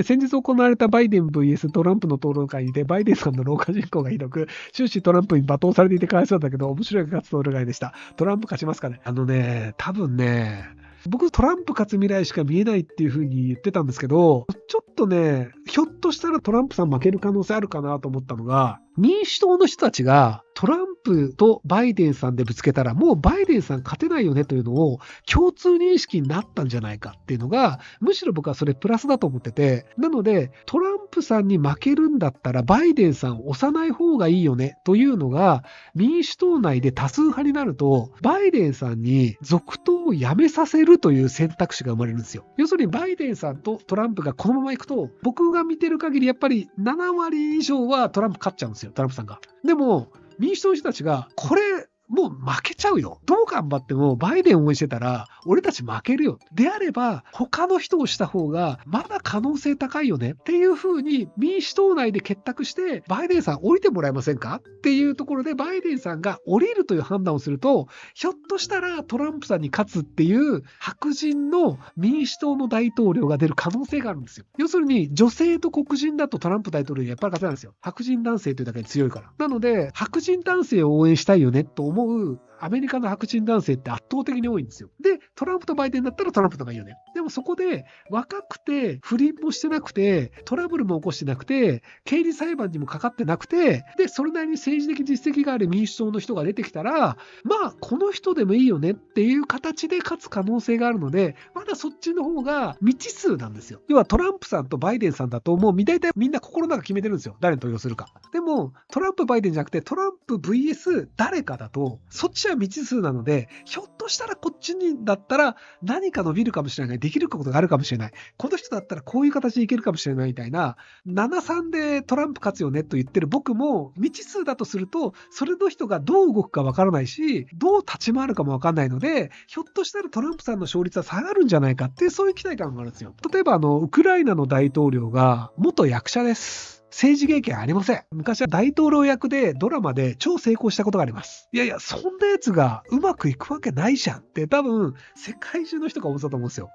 先日行われたバイデン VS トランプの討論会で、バイデンさんの老化人口がひどく、終始トランプに罵倒されていてかわいそうだけど、面白い勝つ討論会でした。トランプ勝ちますかね。多分ね、僕トランプ勝つ未来しか見えないっていう風に言ってたんですけど、ちょっとね、ひょっとしたらトランプさん負ける可能性あるかなと思ったのが、民主党の人たちがトランプとバイデンさんでぶつけたらもうバイデンさん勝てないよねというのを共通認識になったんじゃないかっていうのが、むしろ僕はそれプラスだと思ってて、なのでトランプさんに負けるんだったらバイデンさんを押さない方がいいよねというのが民主党内で多数派になると、バイデンさんに続投をやめさせるという選択肢が生まれるんですよ。要するにバイデンさんとトランプがこのままいくと、僕が見てる限りやっぱり7割以上はトランプ勝っちゃうんですよ、トランプさんが。でも民主党の人たちがこれもう負けちゃうよ。どう頑張ってもバイデンを応援してたら俺たち負けるよ。であれば他の人をした方がまだ可能性高いよねっていう風に民主党内で結託してバイデンさん降りてもらえませんかっていうところでバイデンさんが降りるという判断をすると、ひょっとしたらトランプさんに勝つっていう白人の民主党の大統領が出る可能性があるんですよ。要するに女性と黒人だとトランプ大統領にやっぱり勝てないんですよ。白人男性というだけで強いから。なので白人男性を応援したいよねと思うアメリカの白人男性って圧倒的に多いんですよ。で、トランプとバイデンだったらトランプの方がいいよね。でもそこで若くて不倫もしてなくてトラブルも起こしてなくて刑事裁判にもかかってなくて、でそれなりに政治的実績がある民主党の人が出てきたら、まあこの人でもいいよねっていう形で勝つ可能性があるので、まだそっちの方が未知数なんですよ。要はトランプさんとバイデンさんだともう大体みんな心の中決めてるんですよ。誰に投票するか。でもトランプバイデンじゃなくてトランプ VS 誰かだとそっちは未知数なので、ひょっとしたらこっちにだったら何か伸びるかもしれない、できることがあるかもしれない、この人だったらこういう形でいけるかもしれないみたいな、7-3でトランプ勝つよねと言ってる僕も未知数だとすると、それの人がどう動くかわからないし、どう立ち回るかもわかんないので、ひょっとしたらトランプさんの勝率は下がるんじゃないかっていう、そういう期待感があるんですよ。例えばウクライナの大統領が元役者です。政治経験ありません。昔は大統領役でドラマで超成功したことがあります。いやいや、そんなやつがうまくいくわけないじゃんって多分世界中の人が思ってたと思うんですよ。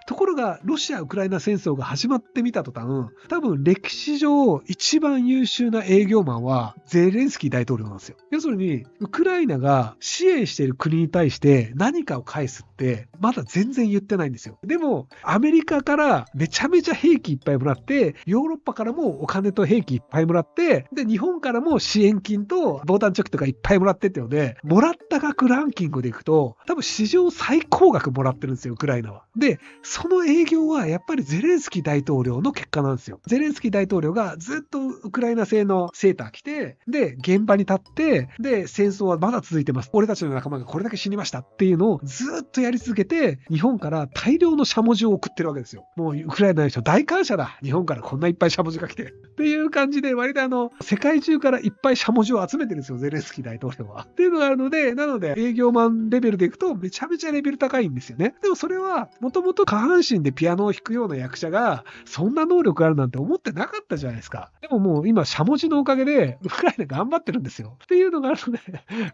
ところがロシア・ウクライナ戦争が始まってみた途端、多分歴史上一番優秀な営業マンはゼレンスキー大統領なんですよ。要するにウクライナが支援している国に対して何かを返すってまだ全然言ってないんですよ。でもアメリカからめちゃめちゃ兵器いっぱいもらって、ヨーロッパからもお金と兵器いっぱいもらって、で日本からも支援金と防弾チョッキとかいっぱいもらってっていうので、もらった額ランキングでいくと多分史上最高額もらってるんですよ、ウクライナは。でその営業はやっぱりゼレンスキー大統領の結果なんですよ。ゼレンスキー大統領がずっとウクライナ製のセーター着て、で現場に立って、で戦争はまだ続いてます、俺たちの仲間がこれだけ死にましたっていうのをずっとやり続けて、日本から大量のしゃもじを送ってるわけですよ。もうウクライナの人大感謝だ、日本からこんないっぱいしゃもじが来てっていう感じで、割と世界中からいっぱいしゃもじを集めてるんですよ、ゼレンスキー大統領は。っていうのがあるので、なので営業マンレベルでいくとめちゃめちゃレベル高いんですよね。でもそれはもともと下半身でピアノを弾くような役者がそんな能力あるなんて思ってなかったじゃないですか。でももう今しゃもじのおかげでウクライナ頑張ってるんですよっていうのがあるので、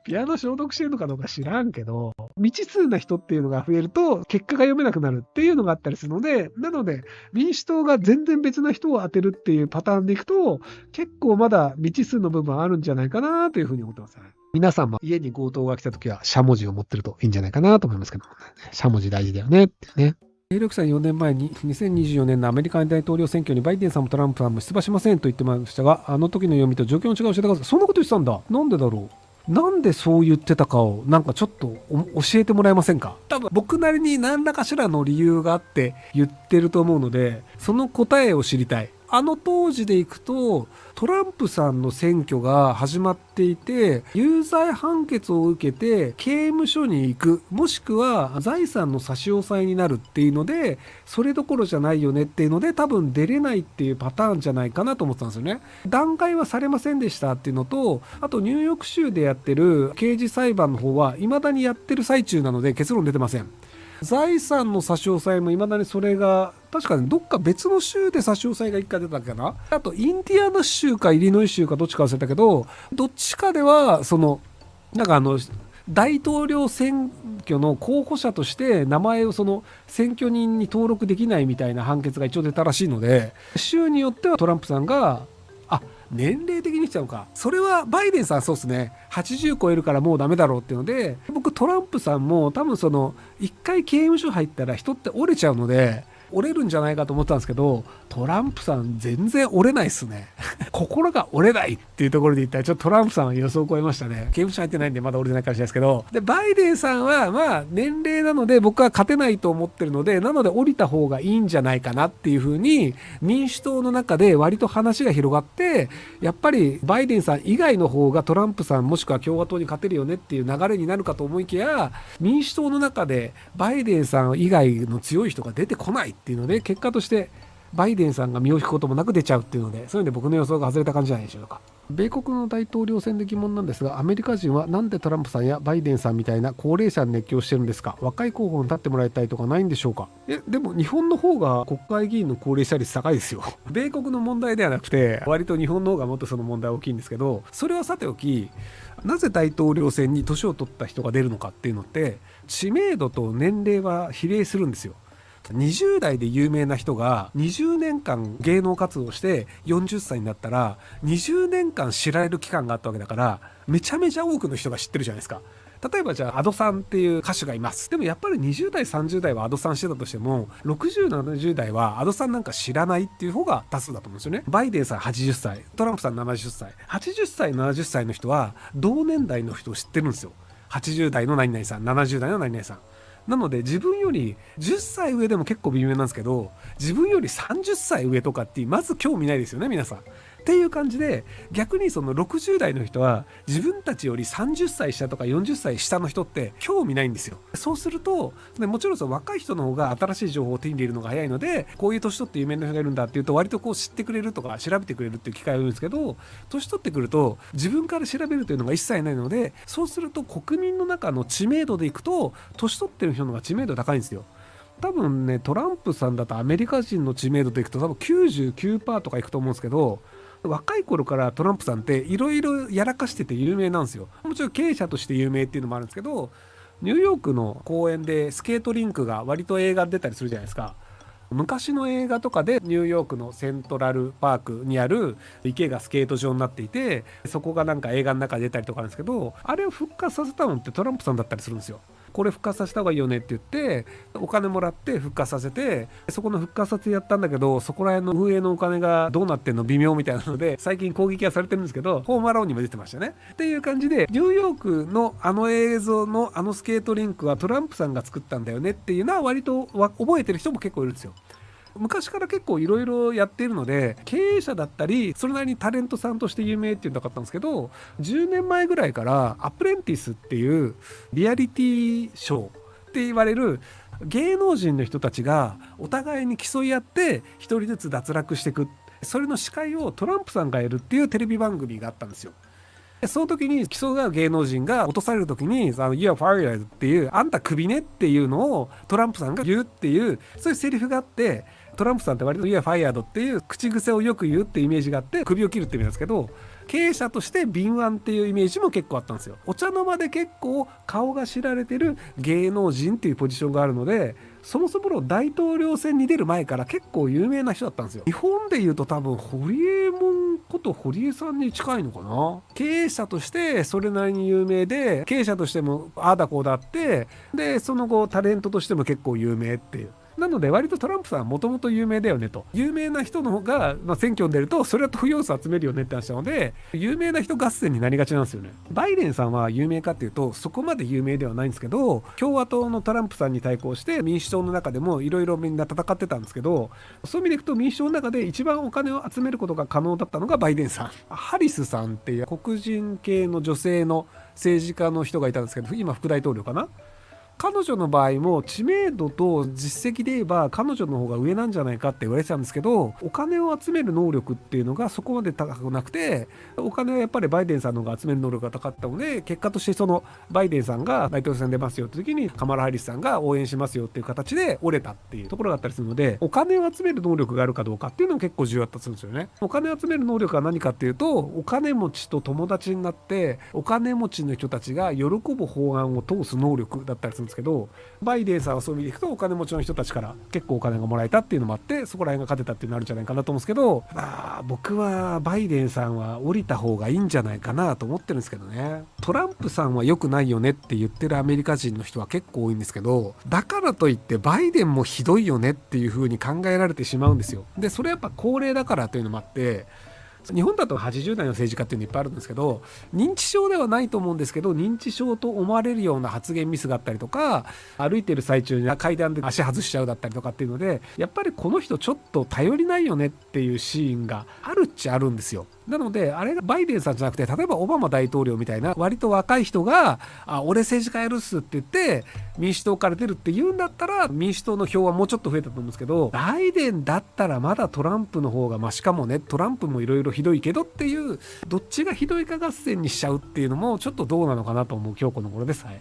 ピアノ消毒してるのかどうか知らんけど、未知数な人っていうのが増えると結果が読めなくなるっていうのがあったりするので、なので民主党が全然別な人を当てるっていうパターンでいくと、結構まだ未知数の部分あるんじゃないかなというふうに思ってます。皆さんも家に強盗が来たときはしゃもじを持ってるといいんじゃないかなと思いますけど、しゃもじ大事だよねってね。兵力さん4年前に2024年のアメリカ大統領選挙にバイデンさんもトランプさんも出馬しませんと言ってましたが、あの時の読みと状況の違いを教えてください。そんなこと言ってたんだ。なんでだろう。なんでそう言ってたかをなんかちょっと教えてもらえませんか。多分僕なりに何らかしらの理由があって言ってると思うので、その答えを知りたい。あの当時でいくとトランプさんの選挙が始まっていて、有罪判決を受けて刑務所に行く、もしくは財産の差し押さえになるっていうので、それどころじゃないよねっていうので多分出れないっていうパターンじゃないかなと思ってたんですよね。弾劾はされませんでしたっていうのと、あとニューヨーク州でやってる刑事裁判の方は未だにやってる最中なので結論出てません。財産の差し押さえも未だにそれが確かにどっか別の州で差し押さえが1回出たっけな。あとインディアナ州かイリノイ州かどっちか忘れたけど、どっちかではなんか大統領選挙の候補者として名前をその選挙人に登録できないみたいな判決が一応出たらしいので、州によってはトランプさんが年齢的にしちゃうか、それはバイデンさんそうですね、80超えるからもうダメだろうっていうので、僕トランプさんも多分その一回刑務所入ったら人って折れちゃうので折れるんじゃないかと思ったんですけど、トランプさん全然折れないっすね心が折れないっていうところで言ったらちょっとトランプさんは予想を超えましたね。刑務所入ってないんでまだ折れてないかもしれないですけど、でバイデンさんはまあ年齢なので僕は勝てないと思ってるので、なので降りた方がいいんじゃないかなっていう風に民主党の中で割と話が広がって、やっぱりバイデンさん以外の方がトランプさんもしくは共和党に勝てるよねっていう流れになるかと思いきや、民主党の中でバイデンさん以外の強い人が出てこないっていうので、結果としてバイデンさんが身を引くこともなく出ちゃうっていうので、そういうので僕の予想が外れた感じじゃないでしょうか。米国の大統領選で疑問なんですが、アメリカ人はなんでトランプさんやバイデンさんみたいな高齢者に熱狂してるんですか。若い候補に立ってもらいたいとかないんでしょうか。でも日本の方が国会議員の高齢者率高いですよ米国の問題ではなくて、割と日本の方がもっとその問題大きいんですけど、それはさておき、なぜ大統領選に年を取った人が出るのかっていうのって、知名度と年齢は比例するんですよ。20代で有名な人が20年間芸能活動して40歳になったら20年間知られる期間があったわけだから、めちゃめちゃ多くの人が知ってるじゃないですか。例えばじゃあ Ado さんっていう歌手がいます。でもやっぱり20代30代は Ado さんしてたとしても、60、70代は Ado さんなんか知らないっていう方が多数だと思うんですよね。バイデンさん80歳、トランプさん70歳、80歳70歳の人は同年代の人を知ってるんですよ。80代の何々さん、70代の何々さん。なので自分より10歳上でも結構微妙なんですけど、自分より30歳上とかってまず興味ないですよね、皆さん。っていう感じで、逆にその60代の人は自分たちより30歳下とか40歳下の人って興味ないんですよ。そうするともちろんその若い人の方が新しい情報を手に入れるのが早いので、こういう年取って有名な人がいるんだっていうと割とこう知ってくれるとか調べてくれるっていう機会があるんですけど、年取ってくると自分から調べるというのが一切ないので、そうすると国民の中の知名度でいくと年取ってる人の方が知名度高いんですよ。多分ね、トランプさんだとアメリカ人の知名度でいくと多分 99% とかいくと思うんですけど、若い頃からトランプさんっていろいろやらかしてて有名なんですよ。もちろん経営者として有名っていうのもあるんですけど、ニューヨークの公園でスケートリンクが割と映画出たりするじゃないですか。昔の映画とかでニューヨークのセントラルパークにある池がスケート場になっていて、そこがなんか映画の中で出たりとかなんですけど、あれを復活させたのってトランプさんだったりするんですよ。これ復活させた方がいいよねって言ってお金もらって復活させて、そこの復活させやったんだけど、そこら辺の運営のお金がどうなってんの微妙みたいなので最近攻撃はされてるんですけど、ホームアローンにも出てましたねっていう感じで、ニューヨークのあの映像のあのスケートリンクはトランプさんが作ったんだよねっていうのは割と覚えてる人も結構いるんですよ。昔から結構いろいろやっているので、経営者だったりそれなりにタレントさんとして有名っていうのなかったんですけど、10年前ぐらいからアプレンティスっていうリアリティショーって言われる芸能人の人たちがお互いに競い合って一人ずつ脱落していく、それの司会をトランプさんがやるっていうテレビ番組があったんですよ。その時に競う芸能人が落とされる時に「You are fired」っていう「あんたクビね」っていうのをトランプさんが言うっていう、そういうセリフがあって、トランプさんって割と「You are fired」っていう口癖をよく言うってイメージがあって、首を切るって意味なんですけど、経営者として敏腕っていうイメージも結構あったんですよ。お茶の間で結構顔が知られてる芸能人っていうポジションがあるので、そもそもの大統領選に出る前から結構有名な人だったんですよ。日本でいうと多分堀江門こと堀江さんに近いのかな。経営者としてそれなりに有名で、経営者としてもああだこうだって、でその後タレントとしても結構有名っていう。なので割とトランプさんはもともと有名だよねと、有名な人の方が、選挙に出るとそれは投票数集めるよねって話なので、有名な人合戦になりがちなんですよね。バイデンさんは有名かっていうとそこまで有名ではないんですけど、共和党のトランプさんに対抗して民主党の中でもいろいろみんな戦ってたんですけど、そういう意味でいくと民主党の中で一番お金を集めることが可能だったのがバイデンさん。ハリスさんっていう黒人系の女性の政治家の人がいたんですけど、今副大統領かな。彼女の場合も知名度と実績で言えば彼女の方が上なんじゃないかって言われてたんですけど、お金を集める能力っていうのがそこまで高くなくて、お金はやっぱりバイデンさんの方が集める能力が高かったので、結果としてそのバイデンさんが大統領選出ますよって時にカマラ・ハリスさんが応援しますよっていう形で折れたっていうところがあったりするので、お金を集める能力があるかどうかっていうのも結構重要だったりするんですよね。お金を集める能力は何かっていうと、お金持ちと友達になってお金持ちの人たちが喜ぶ法案を通す能力だったりするんですけど、バイデンさんはそういう意味でいくとお金持ちの人たちから結構お金がもらえたっていうのもあって、そこら辺が勝てたっていうのあるんじゃないかなと思うんですけど、僕はバイデンさんは降りた方がいいんじゃないかなと思ってるんですけどね。トランプさんは良くないよねって言ってるアメリカ人の人は結構多いんですけど、だからといってバイデンもひどいよねっていう風に考えられてしまうんですよ。でそれやっぱ高齢だからというのもあって、日本だと80代の政治家っていうのいっぱいあるんですけど、認知症ではないと思うんですけど、認知症と思われるような発言ミスがあったりとか、歩いてる最中に階段で足外しちゃうだったりとかっていうので、やっぱりこの人ちょっと頼りないよねっていうシーンがあるっちゃあるんですよ。なのであれがバイデンさんじゃなくて、例えばオバマ大統領みたいな割と若い人が俺政治家やるっすって言って民主党から出るって言うんだったら、民主党の票はもうちょっと増えたと思うんですけど、バイデンだったらまだトランプの方がマシかもね、トランプもいろいろひどいけどっていう、どっちがひどいか合戦にしちゃうっていうのもちょっとどうなのかなと思う今日この頃です。はい。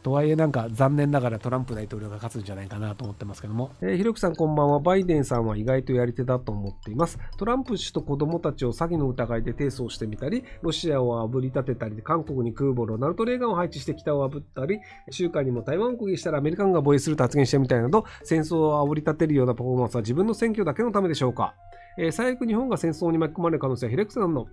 とはいえなんか残念ながらトランプ大統領が勝つんじゃないかなと思ってますけども、ひろきさんこんばんは。バイデンさんは意外とやり手だと思っています。トランプ氏と子供たちを詐欺の疑いで提訴してみたり、ロシアを炙り立てたり、韓国に空母ロナルド・レーガンを配置して北を炙ったり、中華にも台湾を攻撃したらアメリカ軍が防衛すると発言してみたいなど、戦争を炙り立てるようなパフォーマンスは自分の選挙だけのためでしょうか。最悪日本が戦争に巻き込まれる可能性はひろきさんの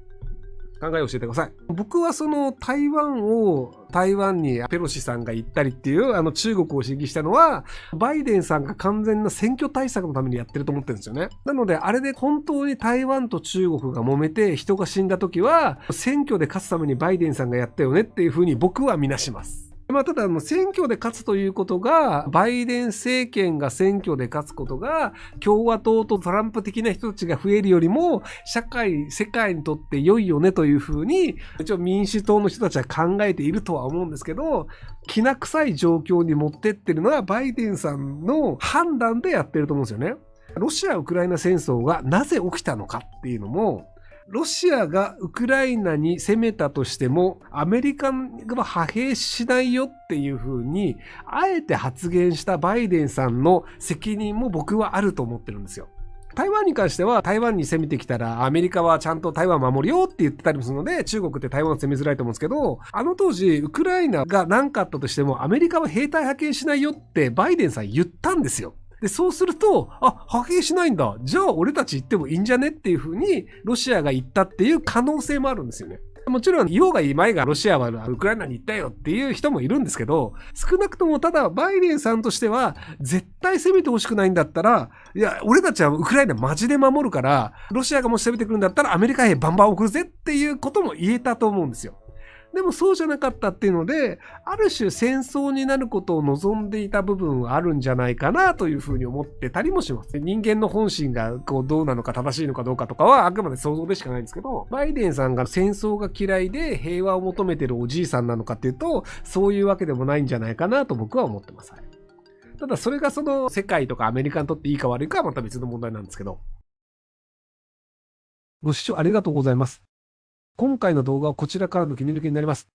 考えを教えてください。僕はその台湾にペロシさんが行ったりっていう中国を刺激したのは、バイデンさんが完全な選挙対策のためにやってると思ってるんですよね。なのであれで本当に台湾と中国が揉めて人が死んだ時は、選挙で勝つためにバイデンさんがやったよねっていうふうに僕は見なします。ただ選挙で勝つということが、バイデン政権が選挙で勝つことが共和党とトランプ的な人たちが増えるよりも世界にとって良いよねというふうに一応民主党の人たちは考えているとは思うんですけど、きな臭い状況に持ってってるのはバイデンさんの判断でやってると思うんですよね。ロシア・ウクライナ戦争がなぜ起きたのかっていうのも、ロシアがウクライナに攻めたとしてもアメリカが派兵しないよっていう風にあえて発言したバイデンさんの責任も僕はあると思ってるんですよ。台湾に関しては、台湾に攻めてきたらアメリカはちゃんと台湾守るよって言ってたりもするので、中国って台湾を攻めづらいと思うんですけど、あの当時ウクライナが何かあったとしてもアメリカは兵隊派遣しないよってバイデンさん言ったんですよ。で、そうすると、派兵しないんだ。じゃあ俺たち行ってもいいんじゃねっていう風にロシアが言ったっていう可能性もあるんですよね。もちろん、言おうがいいまいがロシアはウクライナに行ったよっていう人もいるんですけど、少なくともただバイデンさんとしては、絶対攻めてほしくないんだったら、いや、俺たちはウクライナマジで守るから、ロシアがもし攻めてくるんだったらアメリカ兵バンバン送るぜっていうことも言えたと思うんですよ。でもそうじゃなかったっていうので、ある種戦争になることを望んでいた部分はあるんじゃないかなというふうに思ってたりもします。人間の本心がどうなのか正しいのかどうかとかはあくまで想像でしかないんですけど、バイデンさんが戦争が嫌いで平和を求めてるおじいさんなのかっていうと、そういうわけでもないんじゃないかなと僕は思ってます。ただそれがその世界とかアメリカにとっていいか悪いかはまた別の問題なんですけど。ご視聴ありがとうございます。今回の動画はこちらからの気に入りになります。